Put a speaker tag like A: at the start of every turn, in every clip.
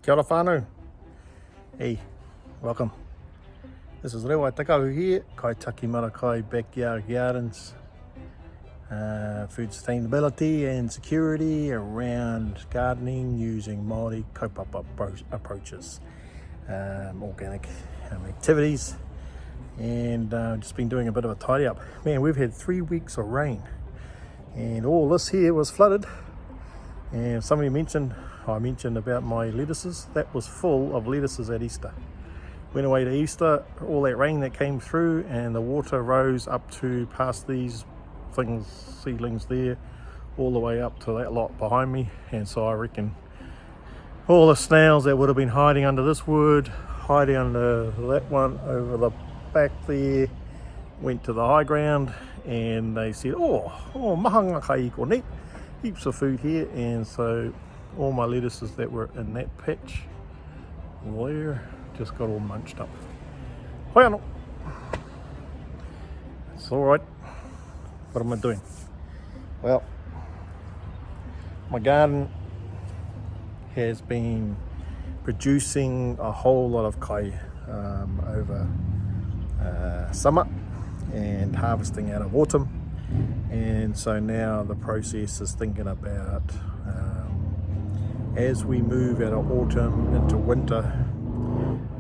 A: Kia ora whānau. Hey, welcome. This is Rewa Takau here, Kaitiaki Māra Backyard Gardens. Food sustainability and security around gardening using Māori kaupapa approaches, organic activities, and just been doing a bit of a tidy up. Man, we've had 3 weeks of rain and all this here was flooded, and I mentioned about my lettuces. That was full of lettuces at Easter. Went away to Easter, all that rain that came through, and the water rose up to past these seedlings there, all the way up to that lot behind me. And so I reckon all the snails that would have been hiding under this wood, hiding under that one over the back there, went to the high ground, and they said, oh mahanga kai ko ne, heaps of food here. And so all my lettuces that were in that patch there just got all munched up. Hoi anō. It's all right. What am I doing? Well, my garden has been producing a whole lot of kai over summer and harvesting out of autumn, and so now the process is thinking about as we move out of autumn into winter,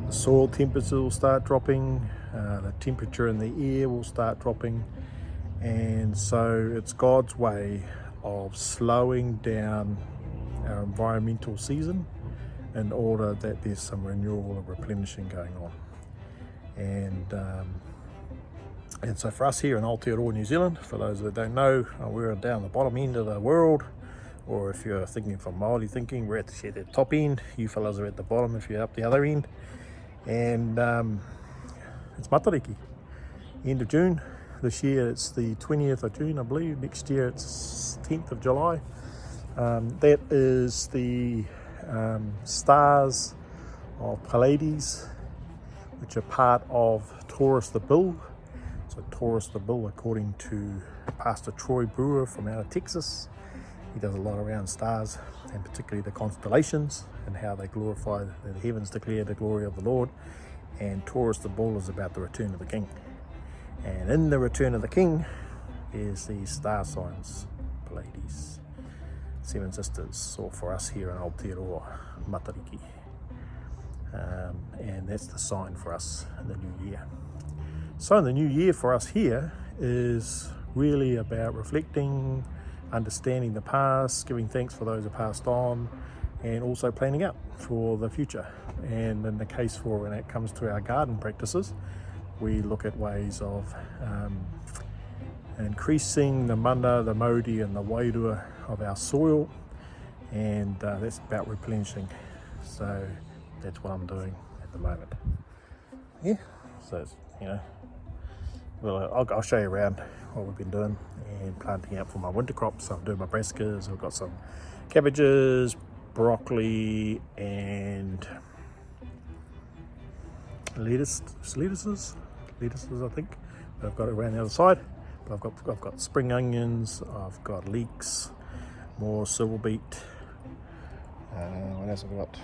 A: the soil temperature will start dropping, the temperature in the air will start dropping, and so it's God's way of slowing down our environmental season in order that there's some renewal and replenishing going on. And so for us here in Aotearoa, New Zealand, for those that don't know, we're down the bottom end of the world, or if you're thinking from Māori thinking, we're at the top end. You fellas are at the bottom if you're up the other end. And it's Matariki, end of June. This year it's the 20th of June, I believe. Next year it's 10th of July. That is the stars of Pleiades, which are part of Taurus the Bull. So Taurus the Bull, according to Pastor Troy Brewer from out of Texas, he does a lot around stars, and particularly the constellations and how they glorify, the heavens declare the glory of the Lord. And Taurus the Bull is about the return of the King. And in the return of the King is the star signs, Pleiades, seven sisters, or for us here in Aotearoa, Matariki. And that's the sign for us in the new year. So the new year for us here is really about reflecting, understanding the past, giving thanks for those who passed on, and also planning out for the future. And in the case for when it comes to our garden practices, we look at ways of increasing the mana, the mauri and the wairua of our soil, and that's about replenishing. So that's what I'm doing at the moment. Yeah, so it's, well, I'll show you around what we've been doing and planting out for my winter crops. So I'm doing my brassicas. I've got some cabbages, broccoli, and lettuces I think. But I've got it around the other side. But I've got spring onions. I've got leeks, more silver beet. What else have I got?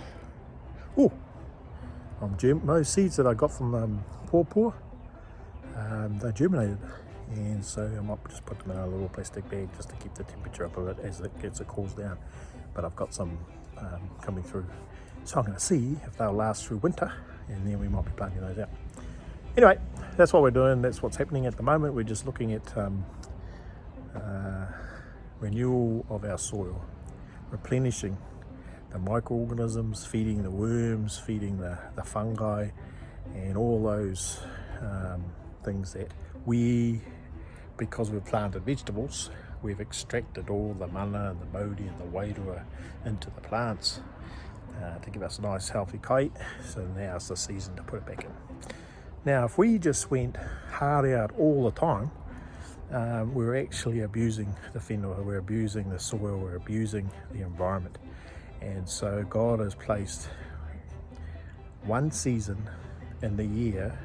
A: Those seeds that I got from Pawpaw. They germinated, and so I might just put them in a little plastic bag just to keep the temperature up a bit as it cools down. But I've got some coming through, so I'm going to see if they'll last through winter, and then we might be planting those out. Anyway, that's what we're doing. That's what's happening at the moment. We're just looking at renewal of our soil, replenishing the microorganisms, feeding the worms, feeding the fungi, and all those things that because we've planted vegetables, we've extracted all the mana and the mauri and the wairua into the plants to give us a nice healthy kai. So now's the season to put it back in. Now if we just went hard out all the time, we're actually abusing the whenua, we're abusing the soil, we're abusing the environment. And so God has placed one season in the year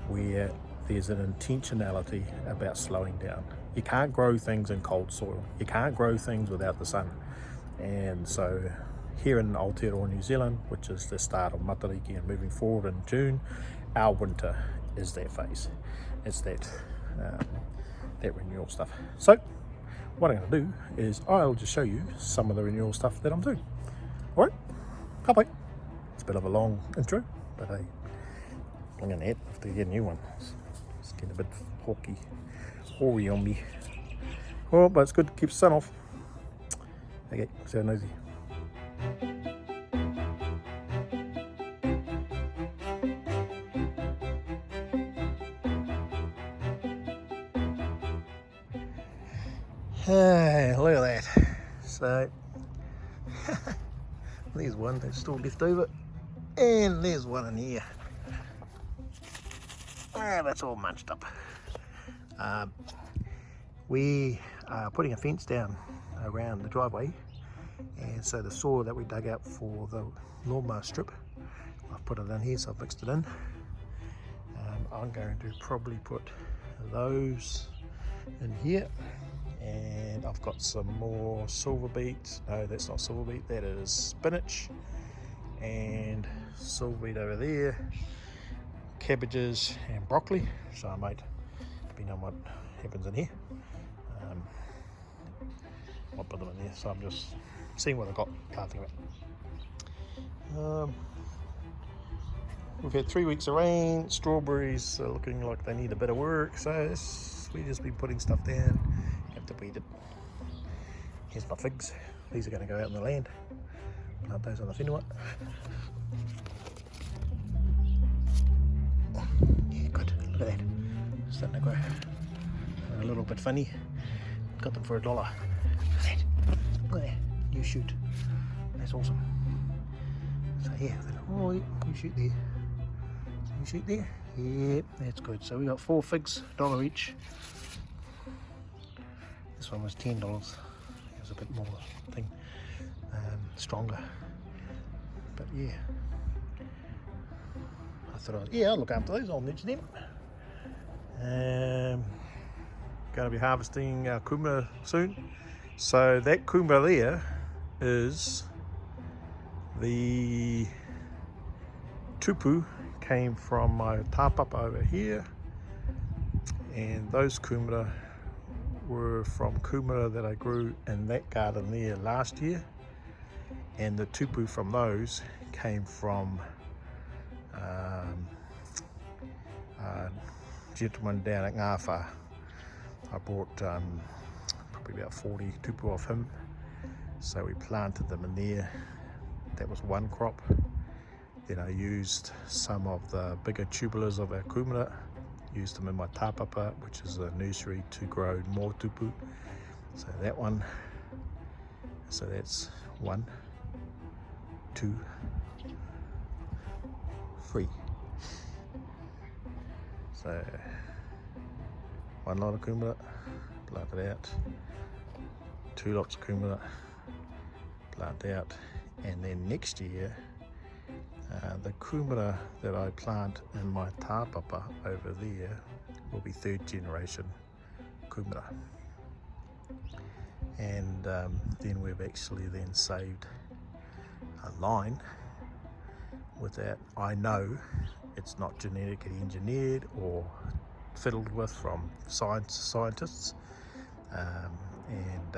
A: where there's an intentionality about slowing down. You can't grow things in cold soil. You can't grow things without the sun. And so here in Aotearoa, New Zealand, which is the start of Matariki and moving forward in June, our winter is that phase. It's that renewal stuff. So what I'm going to do is I'll just show you some of the renewal stuff that I'm doing. All right, bye. It's a bit of a long intro, but hey, I'm going to have to get a new one. It's getting a bit hoary on me. Oh, but it's good to keep the sun off. Okay, so nosy. Hey, look at that. So, there's one that's still left over, and there's one in here. That's all munched up. We are putting a fence down around the driveway, and so the soil that we dug out for the lawnmower strip, I've put it in here, so I've mixed it in. I'm going to probably put those in here, and I've got some more silver beet. No, that's not silver beet, that is spinach, and silver beet over there, cabbages and broccoli. So I might, depending on what happens in here, I'll put them in there. So I'm just seeing what I've got, planting it. We've had 3 weeks of rain. Strawberries are looking like they need a bit of work, so we just been putting stuff down. Have to weed it. Here's my figs. These are going to go out in the land. Plant those on the whenua. Yeah, good. Look at that. Starting to grow. A little bit funny. Got them for $1. Look at that. Look at that. New shoot. That's awesome. So yeah, oh, you shoot there. You shoot there. Yep, that's good. So we got 4 figs, $1 each. This one was $10. It was a bit more thing, stronger. But yeah, I thought I'll look after those. I'll nurture them. Going to be harvesting our kumara soon. So that kumara there is the tupu, came from my tāpapa over here, and those kumara were from kumara that I grew in that garden there last year, and the tupu from those came from a gentleman down at Ngāwha. I bought probably about 40 tupu off him, so we planted them in there. That was one crop. Then I used some of the bigger tubulars of our kumara, used them in my tāpapa, which is a nursery to grow more tupu. So that one, so that's 1, 2, 3. So 1 lot of kumara, planted out, 2 lots of kumara, plant out, and then next year the kumara that I plant in my tāpapa over there will be 3rd generation kumara, and then we've actually then saved a line with that. I know it's not genetically engineered or fiddled with from scientists, and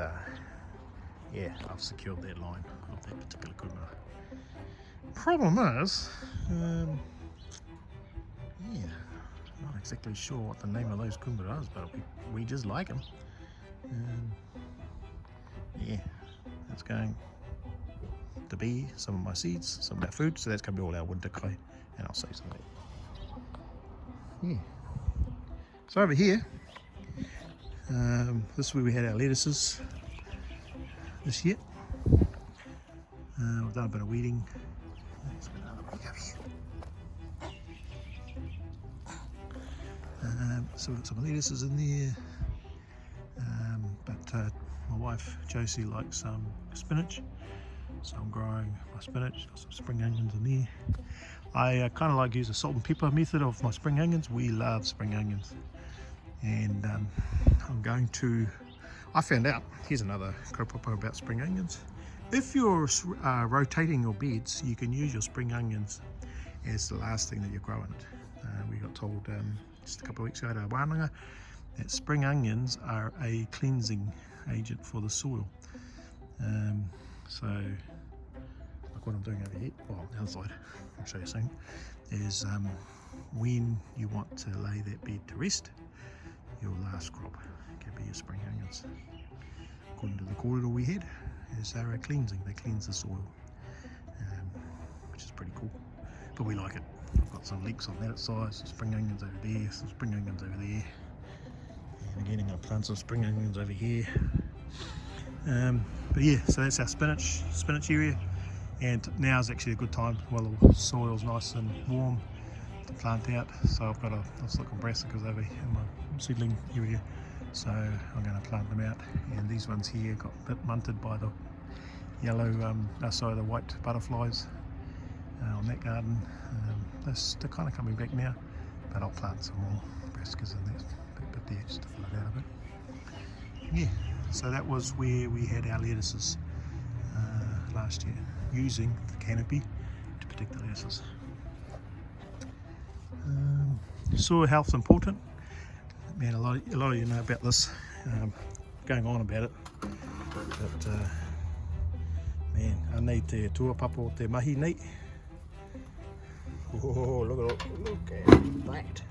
A: yeah, I've secured that line of that particular kumara. Problem is, yeah, not exactly sure what the name of those kumara is, but we just like them. Yeah, that's going to be some of my seeds, some of our food, so that's going to be all our winter kai, and I'll save some of that. Yeah. So over here, this is where we had our lettuces this year. We've done a bit of weeding. Let's get another weed over here. So we've got some lettuces in there, but my wife Josie likes some spinach, so I'm growing my spinach. Got some spring onions in there. I kind of like to use the salt and pepper method of my spring onions. We love spring onions, and I'm going to, I found out, here's another kaupapa about spring onions. If you're rotating your beds, you can use your spring onions as the last thing that you grow in it. We got told just a couple of weeks ago at our wānanga that spring onions are a cleansing agent for the soil. So, like what I'm doing over here, well, on the other side, I'll show you soon, is when you want to lay that bed to rest, your last crop can be your spring onions. According to the kōrero we had, is they're a cleansing, they cleanse the soil, which is pretty cool, but we like it. I've got some leeks on that size, some spring onions over there, some spring onions over there, and again I'm going to plant some spring onions over here. But yeah, so that's our spinach area, and now is actually a good time while the soil's nice and warm to plant out. So I've got a silicon brassicas over in my seedling area, so I'm going to plant them out. And these ones here got a bit munted by the yellow, the white butterflies on that garden. They're kind of coming back now, but I'll plant some more brassicas in that bit there just to fill it out a bit. Yeah, so that was where we had our lettuces last year, using the canopy to protect the lettuces. Soil health's important. Man, a lot of you know about this, going on about it, but man, I need te tuapapa o te mahi nei. Oh, look at that.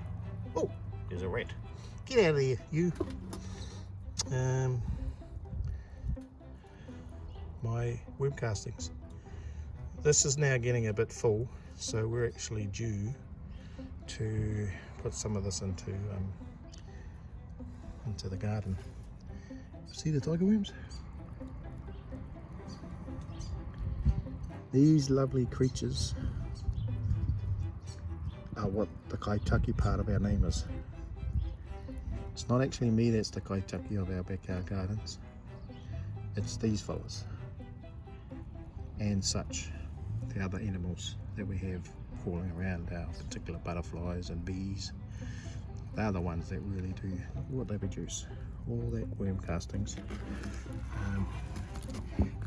A: Oh, there's a rat. Get out of there, you. My worm castings. This is now getting a bit full, so we're actually due to put some of this into the garden. See the tiger worms? These lovely creatures are what the Kaitiaki part of our name is. It's not actually me that's the Kaitiaki of our backyard gardens. It's these fellas and such, the other animals that we have crawling around, our particular butterflies and bees. They're the ones that really do what they produce, all that worm castings.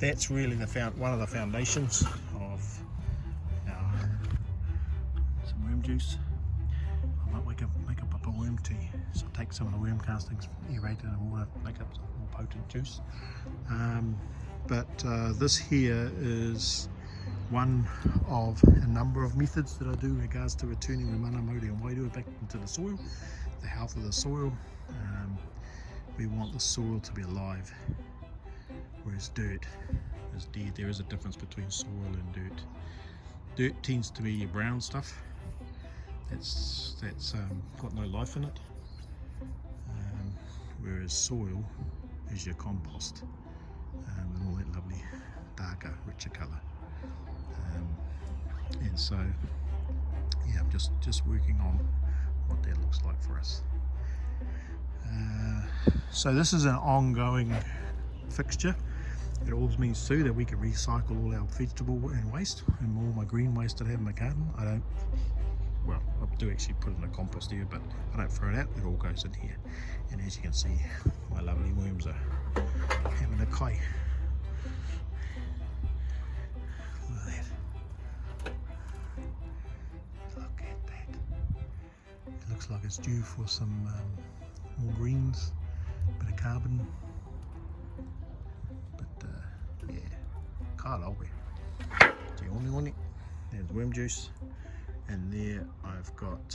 A: That's really one of the foundations of our some worm juice. I might make up a worm tea. So take some of the worm castings, aerate it in water, make up some more potent juice. But this here is one of a number of methods that I do in regards to returning the mana, mauri and wairua back into the soil, the health of the soil. We want the soil to be alive, whereas dirt is dead. There is a difference between soil and dirt. Dirt tends to be your brown stuff. That's got no life in it, whereas soil is your compost and all that lovely darker, richer colour. And so, yeah, I'm just working on what that looks like for us. So this is an ongoing fixture. It all means too that we can recycle all our vegetable and waste and all my green waste that I have in my garden. I do actually put it in a compost here, but I don't throw it out, it all goes in here. And as you can see, my lovely worms are having a kai. Look at that. Look at that. It looks like it's due for some more greens, a bit of carbon. But yeah, kai lauwe. Te oni. There's worm juice. And there I've got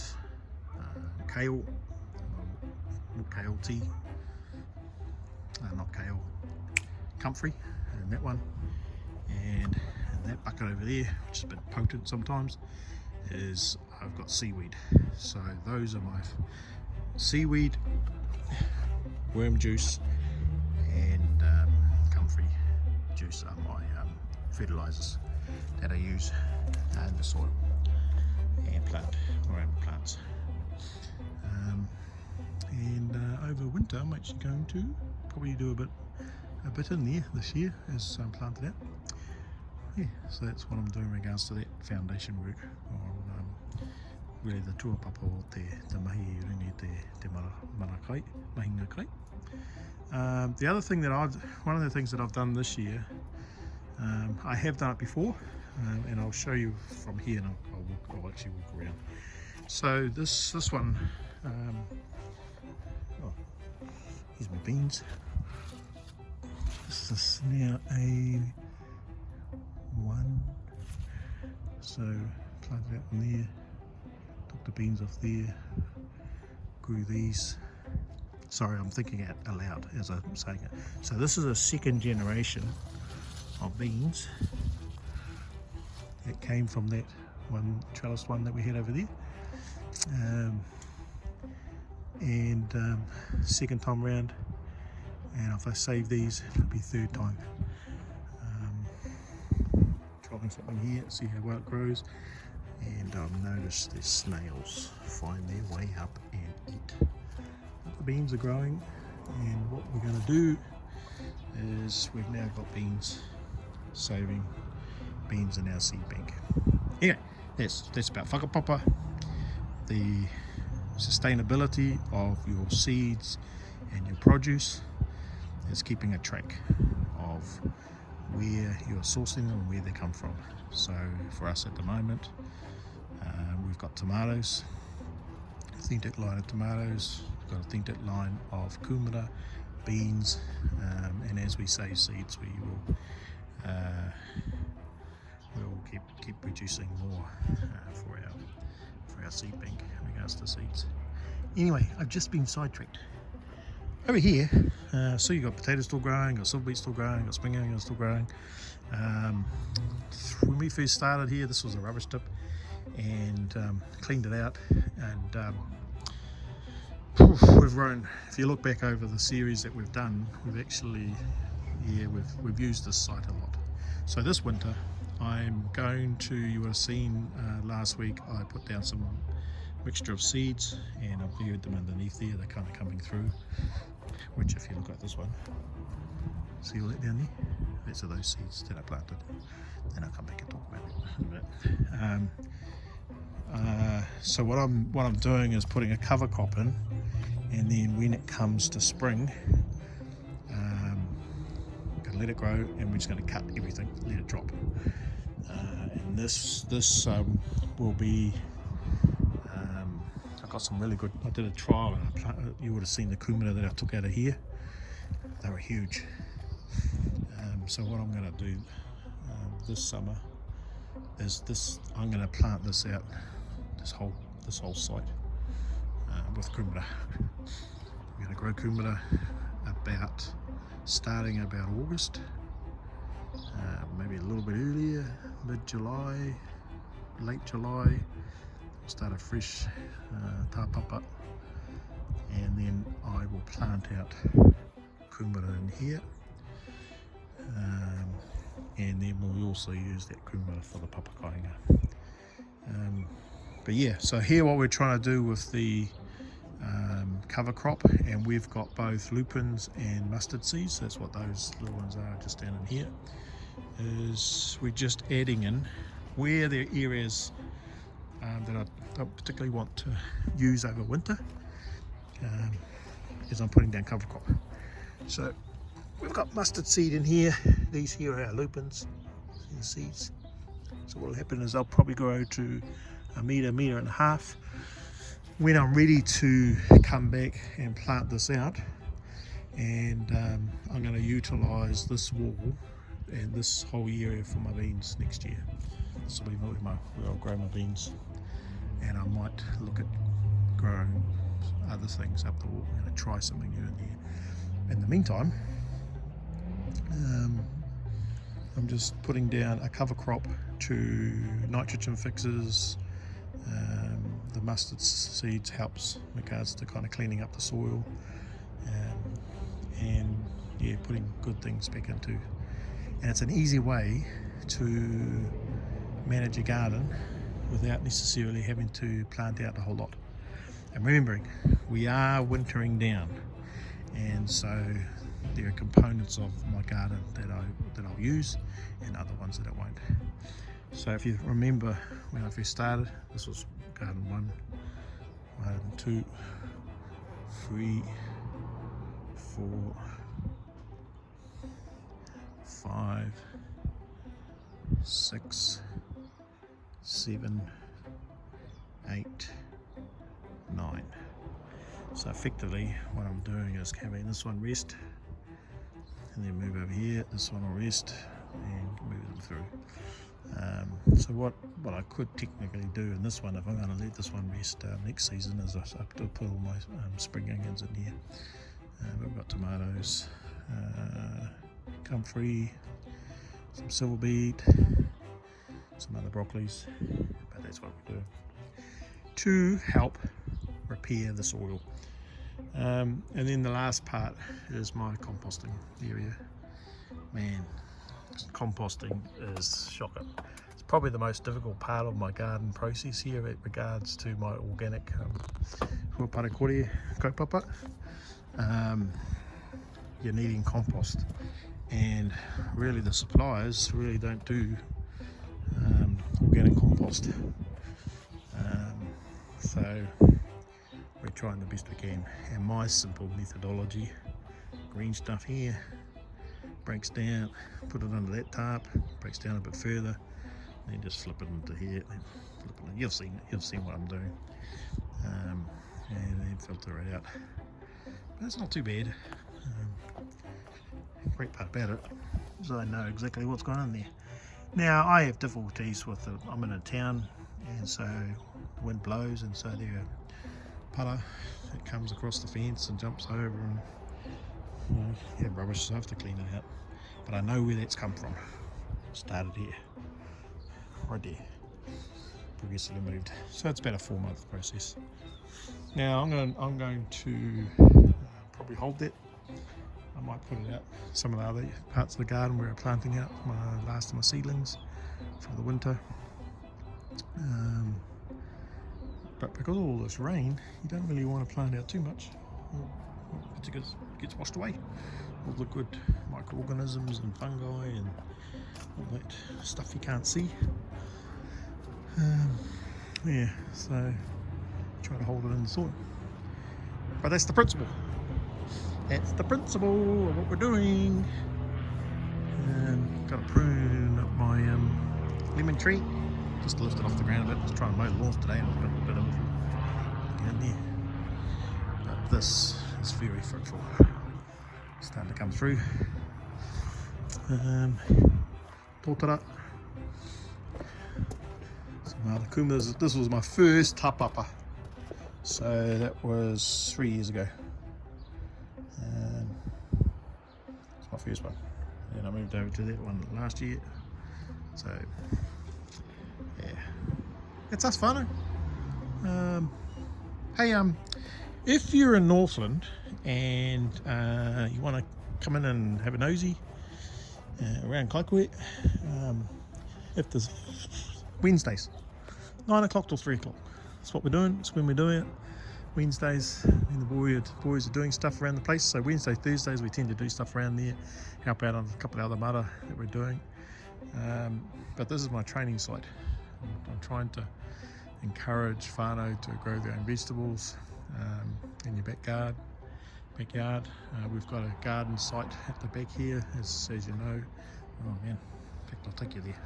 A: kale, kale tea, not kale, comfrey, and that one. And in that bucket over there, which is a bit potent sometimes, is I've got seaweed. So those are my seaweed, worm juice, and comfrey juice are my fertilizers that I use in the soil and plant around plants. And over winter I'm actually going to probably do a bit in there this year as planted out. Yeah, so that's what I'm doing in regards to that foundation work on really the tuapapa o te mahi rungi te mana kai, mahinga kai. The other thing that one of the things that I've done this year I have done it before, and I'll show you from here, and I'll actually walk around. So this one, here's my beans. This is now a 1, so planted out in there, took the beans off there, grew these. Sorry, I'm thinking out aloud as I'm saying it. So this is a second generation of beans that came from that one trellis one that we had over there, and second time round, and if I save these it'll be third time. Trying something here, see how well it grows, and I've noticed the snails find their way up and eat. But the beans are growing, and what we're going to do is we've now got beans, saving beans in our seed bank. Anyway, that's about whakapapa, the sustainability of your seeds and your produce. Is keeping a track of where you're sourcing them and where they come from. So for us at the moment, we've got tomatoes, authentic line of tomatoes, we've got authentic line of kumara, beans, and as we save seeds, we will keep producing more for our seed bank in regards to seeds. Anyway, I've just been sidetracked. Over here, so you've got potatoes still growing, got silver beet still growing, got spring onions still growing. When we first started here, this was a rubbish tip, and cleaned it out, and we've grown. If you look back over the series that we've done, we've actually, we've used this site a lot. So this winter, I'm going to, you would have seen last week, I put down some mixture of seeds, and I've viewed them underneath there. They're kind of coming through, which if you look at this one, see all that down there? These are those seeds that I planted. Then I'll come back and talk about it in a bit. So what I'm doing is putting a cover crop in, and then when it comes to spring, gonna let it grow, and we're just going to cut everything, let it drop. And this will be. Got some really good. I did a trial, and you would have seen the kumara that I took out of here. They were huge. So what I'm going to do this summer is this. I'm going to plant this out, this whole site with kumara. We're going to grow kumara starting about August, maybe a little bit earlier, mid-July, late July. Start a fresh tāpapa, and then I will plant out kumara in here, and then we'll also use that kumara for the papakainga. But yeah, so here what we're trying to do with the cover crop, and we've got both lupins and mustard seeds, that's what those little ones are just down in here, is we're just adding in where there are areas that I don't particularly want to use over winter, is I'm putting down cover crop. So we've got mustard seed in here. These here are our lupins, see the seeds. So what will happen is they'll probably grow to a metre and a half. When I'm ready to come back and plant this out, and I'm going to utilise this wall and this whole area for my beans next year. This will be where I'll grow my beans, and I might look at growing other things up the wall. I'm going to try something new in there. In the meantime, I'm just putting down a cover crop to nitrogen fixes. The mustard seeds helps in regards to kind of cleaning up the soil, and yeah, putting good things back into. And it's an easy way to manage a garden without necessarily having to plant out a whole lot. And remembering, we are wintering down, and so there are components of my garden that I'll use, and other ones that I won't. So if you remember when I first started, this was garden 1, 2, 3, 4, 5, 6, 7, 8, 9. So effectively what I'm doing is having this one rest and then move over here, this one will rest and move them through. So what I could technically do in this one, if I'm going to let this one rest next season, is I to put all my spring onions in here. We've got tomatoes, comfrey, some silver beet, some other broccolis, but that's what we do to help repair the soil. And then the last part is my composting area. Man, composting is shocking. It's probably the most difficult part of my garden process here with regards to my organic huaparakore kaupapa. You're needing compost, and really the suppliers really don't do organic compost. So we're trying the best we can, and my simple methodology, green stuff here, breaks down, put it under that tarp, breaks down a bit further, then just flip it into here, flip it in. You've seen what I'm doing, and then filter it out. But it's not too bad. Great part about it is I know exactly what's going on there. Now I have difficulties with it. I'm in a town, and so the wind blows, and so there are putter that comes across the fence and jumps over, and you have rubbish, so I have to clean it out. But I know where that's come from. Started here, right there, progressively moved. So it's about a 4-month process. Now I'm going to probably hold that. I might put it out some of the other parts of the garden where I'm planting out my last of my seedlings for the winter. But because of all this rain, you don't really want to plant out too much. It gets washed away. All the good microorganisms and fungi and all that stuff you can't see. Yeah, so try to hold it in the soil. But that's the principle. That's the principle of what we're doing. Got to prune up my lemon tree, just to lift it off the ground a bit. I was trying to mow the lawns today, and I've got a bit of down there. But this is very fruitful. It's starting to come through. Tōtara. Some other kumas. This was my first tapapa. So that was 3 years ago. It's my first one. And I moved over to that one last year. So yeah, it's us whānau. Hey, if you're in Northland and you want to come in and have a nosy around Kaikohe, if there's Wednesdays, 9 o'clock till 3 o'clock. That's what we're doing. It's when we're doing it. Wednesdays, when the boys are doing stuff around the place. So Wednesdays, Thursdays, we tend to do stuff around there, help out on a couple of other Māra that we're doing. But this is my training site. I'm trying to encourage whānau to grow their own vegetables in your backyard. We've got a garden site at the back here, as you know. Oh man, in fact, I'll take you there.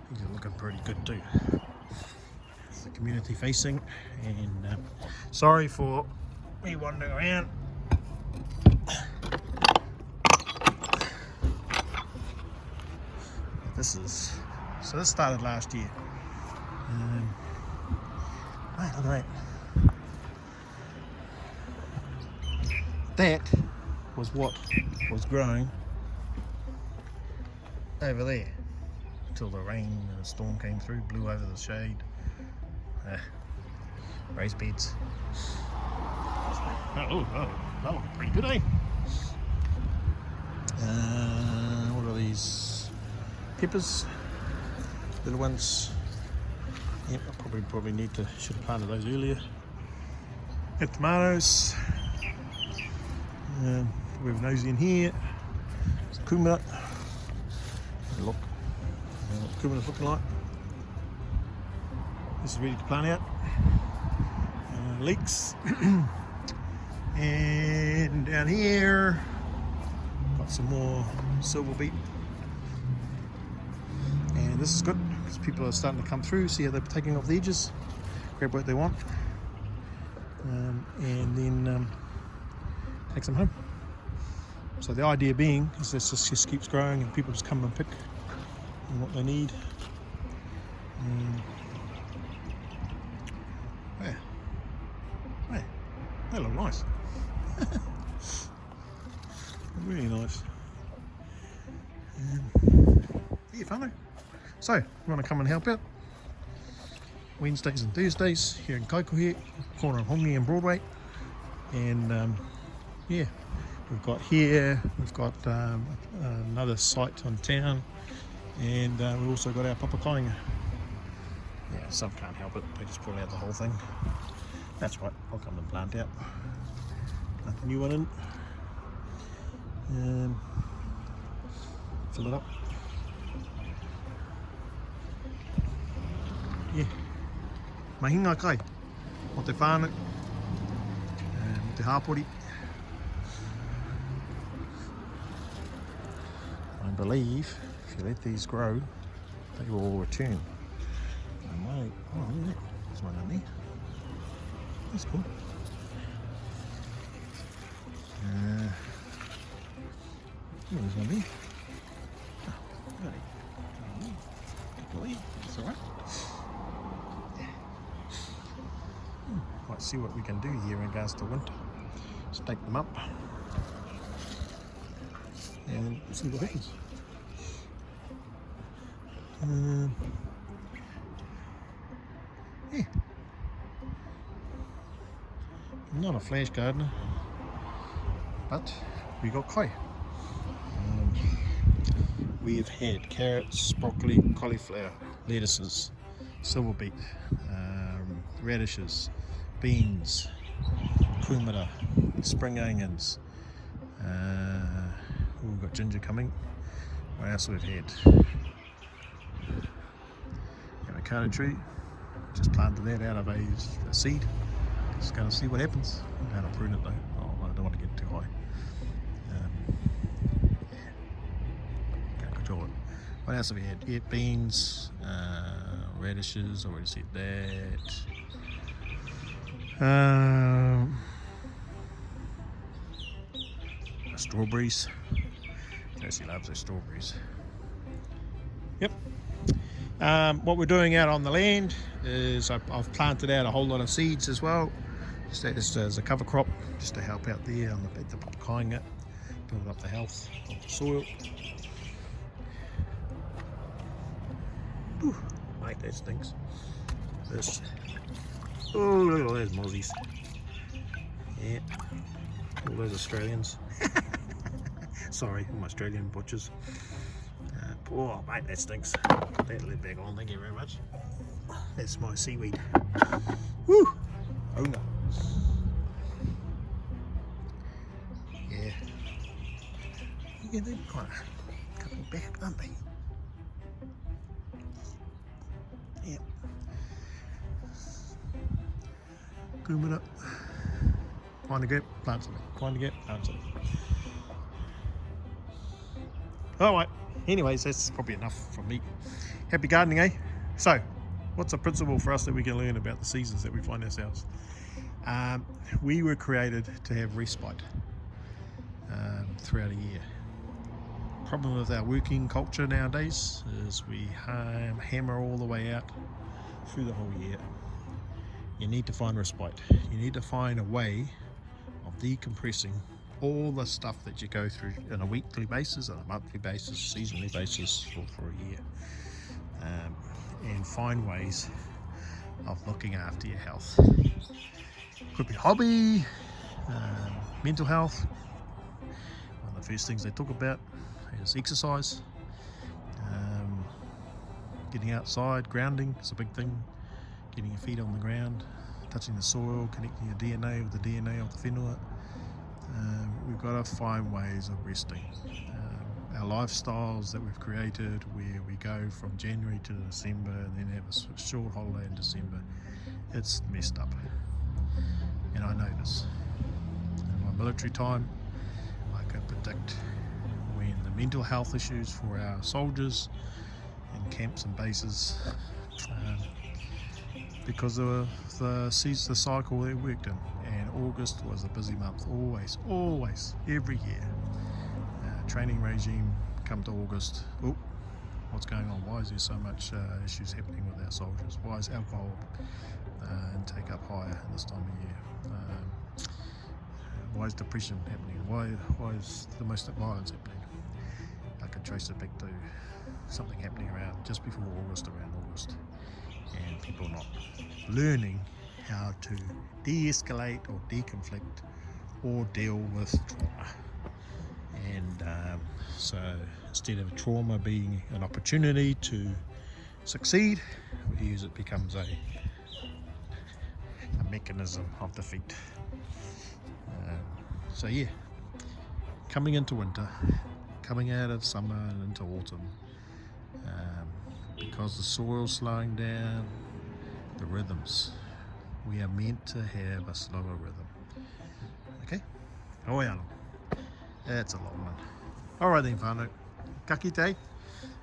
A: These are looking pretty good too. It's the community facing, and sorry for me wandering around. This started last year. Look at that. That was what was growing over there until the rain and the storm came through, blew over the shade. Raised beds. Oh, that looked pretty good, eh? What are these? Peppers, little ones. Yep, I probably should have planted those earlier. Got tomatoes. We have a nosy in here. It's kumara. Look what kumara's looking like. This is ready to plant out. Leeks. And down here, got some more silver beet And this is good because people are starting to come through, see how they're taking off the edges, grab what they want, and then take them home. So the idea being is this just keeps growing and people just come and pick what they need. Yeah, they look nice. Really nice. Yeah, fun. So, you want to come and help out? Wednesdays and Thursdays here in Kaikohe, corner of Hongi and Broadway. And yeah, we've got another site on town, and we've also got our papakainga. Yeah, some can't help it, they just pull out the whole thing. That's right, I'll come and plant out. Plant a new one in. Fill it up. Yeah. Mahinga kai. Mo te whānau. Mo te hāpori. I believe if you let these grow, they will all return. Oh, yeah. There's one in there. That's cool. There's one there. That's alright. Might see what we can do here in regards to winter. Stake them up and see what happens. Yeah. I'm not a flash gardener, but we got kai. We've had carrots, broccoli, cauliflower, lettuces, silver beet, radishes, beans, kumara, spring onions. We've got ginger coming. What else we've had? Avocado tree. Just planted that out of a seed. Just going to see what happens. I don't know how to prune it though. Oh, I don't want to get too high. What else have we had? Yeah, beans, radishes, already said that. Strawberries. Josie loves those strawberries. Yep. What we're doing out on the land is I've planted out a whole lot of seeds as well, just as a cover crop, just to help out there on the papakainga, build up the health of the soil. Ooh, mate, that stinks. This. Oh, look at all those mozzies. Yeah, all those Australians. Sorry, all my Australian butchers. Oh, mate, that stinks. Put that lid back on, thank you very much. That's my seaweed. Woo! Oh no. Yeah. Yeah, they're kind of coming back, aren't they? Yeah. Groom it up. Find a gap, plant something. Find a gap, plant something. Alright, anyways, that's probably enough from me. Happy gardening, eh? So, what's a principle for us that we can learn about the seasons that we find ourselves? We were created to have respite throughout a year. Problem with our working culture nowadays is we hammer all the way out through the whole year. You need to find respite. You need to find a way of decompressing all the stuff that you go through on a weekly basis, on a monthly basis, seasonally basis for a year, and find ways of looking after your health. Could be hobby, mental health. One of the first things they talk about is exercise, getting outside, grounding is a big thing, getting your feet on the ground, touching the soil, connecting your DNA with the DNA of the whenua. We've got to find ways of resting. Our lifestyles that we've created, where we go from January to December and then have a short holiday in December, it's messed up. And I know this. In my military time, I could predict when the mental health issues for our soldiers and camps and bases, because of the cycle they worked in. And August was a busy month, always, every year. Training regime come to August. Oh, what's going on? Why is there so much issues happening with our soldiers? Why is alcohol intake up higher in this time of year? Why is depression happening? Why is domestic violence happening? I could trace it back to something happening around just before August, and people not learning how to de-escalate or de-conflict or deal with trauma. And so instead of trauma being an opportunity to succeed, it becomes a mechanism of defeat. So yeah, coming into winter, coming out of summer and into autumn, because the soil's slowing down, the rhythms, we are meant to have a slower rhythm. Okay? Oialo. That's a long one. Alright then, whānau. Ka kite.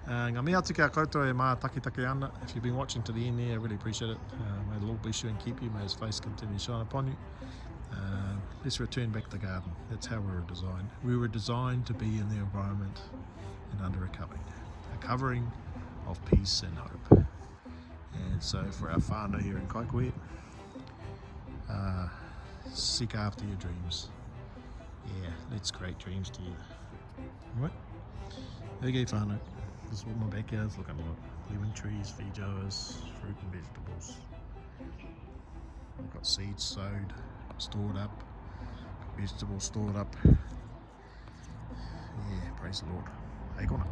A: Ngā mea atu kia koutou e mā takitaki ana. If you've been watching to the end there, I really appreciate it. May the Lord bless you and keep you. May His face continue to shine upon you. Let's return back to the garden. That's how we were designed. We were designed to be in the environment and under a covering of peace and hope. And so for our whānau here in Kaikohe, seek after your dreams. Yeah, let's create dreams together. Alright? Okay, whānau. This is what my backyard's looking like. Lemon trees, feijoas, fruit and vegetables. I've got seeds sowed, stored up, vegetables stored up. Yeah, praise the Lord. Hey, gonna.